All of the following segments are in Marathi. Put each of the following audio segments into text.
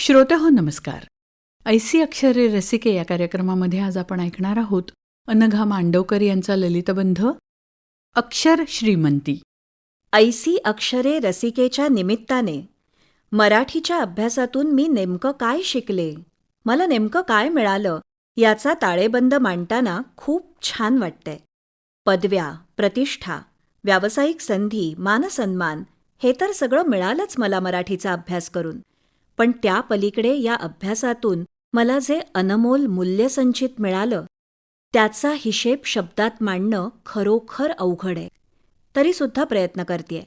श्रोतेहो नमस्कार. ऐसी अक्षरे रसिके या कार्यक्रमामध्ये आज आपण ऐकणार आहोत अनघा मांडवकर यांचा ललितबंध अक्षर श्रीमंती. ऐसी अक्षरे रसिकेच्या निमित्ताने मराठीच्या अभ्यासातून मी नेमकं काय शिकले, मला नेमकं काय मिळालं याचा ताळेबंद मांडताना खूप छान वाटतंय. पदव्या, प्रतिष्ठा, व्यावसायिक संधी, मानसन्मान हे तर सगळं मिळालंच मला मराठीचा अभ्यास करून. पण त्या पलीकडे या अभ्यासातून मला जे अनमोल मूल्यसंचित मिळालं त्याचा हिशेब शब्दात मांडणं खरोखर अवघड आहे. तरीसुद्धा प्रयत्न करतेय.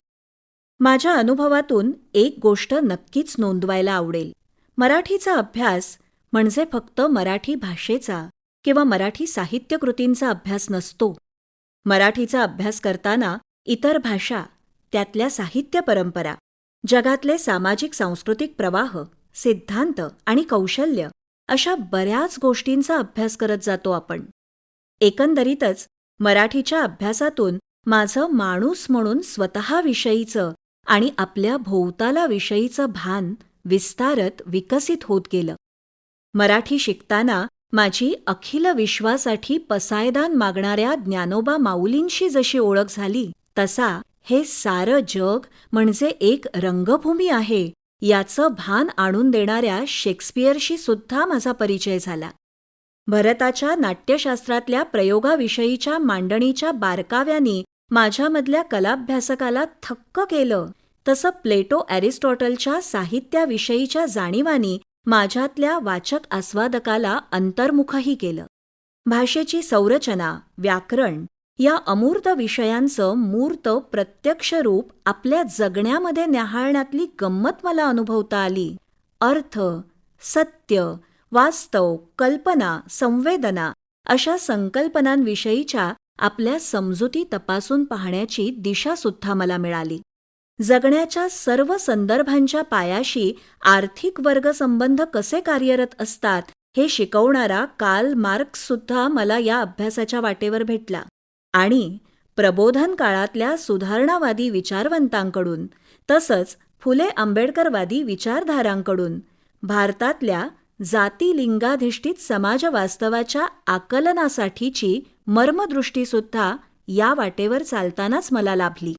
माझ्या अनुभवातून एक गोष्ट नक्कीच नोंदवायला आवडेल. मराठीचा अभ्यास म्हणजे फक्त मराठी भाषेचा किंवा मराठी साहित्यकृतींचा अभ्यास नसतो. मराठीचा अभ्यास करताना इतर भाषा, त्यातल्या साहित्य परंपरा, जगातले सामाजिक सांस्कृतिक प्रवाह, सिद्धांत आणि कौशल्य अशा बऱ्याच गोष्टींचा अभ्यास करत जातो आपण. एकंदरीतच मराठीच्या अभ्यासातून माझं माणूस म्हणून स्वतःविषयीचं आणि आपल्या भोवतालाविषयीचं भान विस्तारत विकसित होत गेलं. मराठी शिकताना माझी अखिल विश्वासाठी पसायदान मागणाऱ्या ज्ञानोबा माऊलींशी जशी ओळख झाली, तसा हे सारं जग म्हणजे एक रंगभूमी आहे याचं भान आणून देणाऱ्या शेक्सपियरशी सुद्धा माझा परिचय झाला. भरताच्या नाट्यशास्त्रातल्या प्रयोगाविषयीच्या मांडणीच्या बारकाव्यांनी माझ्यामधल्या कलाभ्यासकाला थक्क केलं, तसं प्लेटो ॲरिस्टॉटलच्या साहित्याविषयीच्या जाणीवानी माझ्यातल्या वाचक आस्वादकाला अंतर्मुखही केलं. भाषेची संरचना, व्याकरण या अमूर्त विषयांचं मूर्त प्रत्यक्ष रूप आपल्या जगण्यामध्ये न्याहाळण्यातली गंमत मला अनुभवता आली. अर्थ, सत्य, वास्तव, कल्पना, संवेदना अशा संकल्पनांविषयीच्या आपल्या समजुती तपासून पाहण्याची दिशासुद्धा मला मिळाली. जगण्याच्या सर्व संदर्भांच्या पायाशी आर्थिक वर्गसंबंध कसे कार्यरत असतात हे शिकवणारा कार्ल मार्क्ससुद्धा मला या अभ्यासाच्या वाटेवर भेटला. आणि प्रबोधन काळातल्या सुधारणावादी विचारवंतांकडून तसंच फुले आंबेडकरवादी विचारधारांकडून भारतातल्या जाती-लिंगाधिष्ठित समाजवास्तवाच्या आकलनासाठीची मर्मदृष्टीसुद्धा या वाटेवर चालतानाच मला लाभली.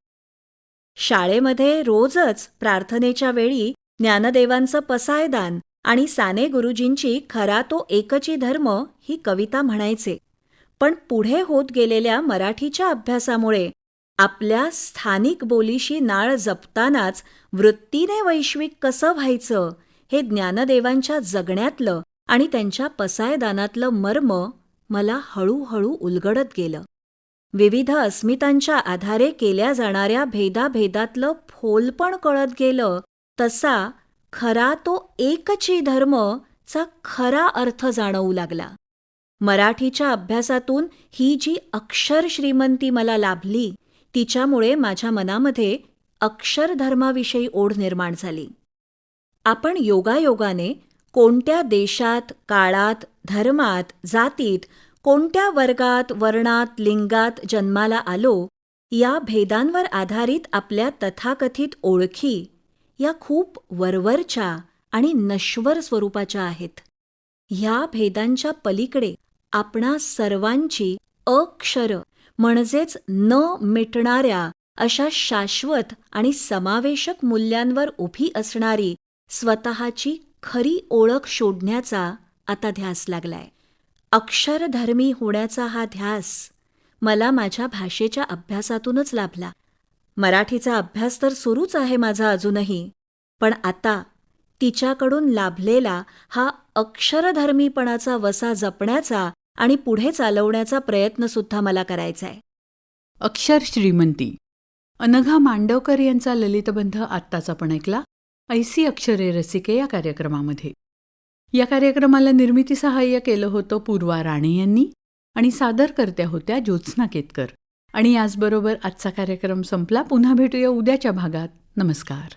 शाळेमध्ये रोजच प्रार्थनेच्या वेळी ज्ञानदेवांचं पसायदान आणि साने गुरुजींची खरा तो एकची धर्म ही कविता म्हणायचे. पण पुढे होत गेलेल्या मराठीच्या अभ्यासामुळे आपल्या स्थानिक बोलीशी नाळ जपतानाच वृत्तीने वैश्विक कसं व्हायचं हे ज्ञानदेवांच्या जगण्यातलं आणि त्यांच्या पसायदानातलं मर्म मला हळूहळू उलगडत गेलं. विविध अस्मितांच्या आधारे केल्या जाणाऱ्या भेदाभेदातलं फोलपण कळत गेलं. तसा खरा तो एकची धर्म चा खरा अर्थ जाणवू लागला. मराठीच्या अभ्यासातून ही जी अक्षर श्रीमंती मला लाभली, तिच्यामुळे माझ्या मनामध्ये अक्षरधर्माविषयी ओढ निर्माण झाली. आपण योगायोगाने कोणत्या देशात, काळात, धर्मात, जातीत, कोणत्या वर्गात, वर्णात, लिंगात जन्माला आलो, या भेदांवर आधारित आपल्या तथाकथित ओळखी या खूप वरवरच्या आणि नश्वर स्वरूपाच्या आहेत. ह्या भेदांच्या पलीकडे आपणा सर्वांची अक्षर म्हणजेच न मिटणाऱ्या अशा शाश्वत आणि समावेशक मूल्यांवर उभी असणारी स्वतःची खरी ओळख शोधण्याचा आता ध्यास लागलाय. अक्षरधर्मी होण्याचा हा ध्यास मला माझ्या भाषेच्या अभ्यासातूनच लाभला. मराठीचा अभ्यास तर सुरूच आहे माझा अजूनही, पण आता तिच्याकडून लाभलेला हा अक्षरधर्मीपणाचा वसा जपण्याचा आणि पुढे चालवण्याचा प्रयत्नसुद्धा मला करायचा आहे. अक्षर श्रीमंती अनघा मांडवकर यांचा ललितबंध आत्ताच आपण ऐकला ऐसी अक्षरे रसिके या कार्यक्रमामध्ये. या कार्यक्रमाला निर्मिती सहाय्य केलं होतं पूर्वा राणे यांनी आणि सादरकर्त्या होत्या ज्योत्स्ना केतकर. आणि याचबरोबर आजचा कार्यक्रम संपला. पुन्हा भेटूया उद्याच्या भागात. नमस्कार.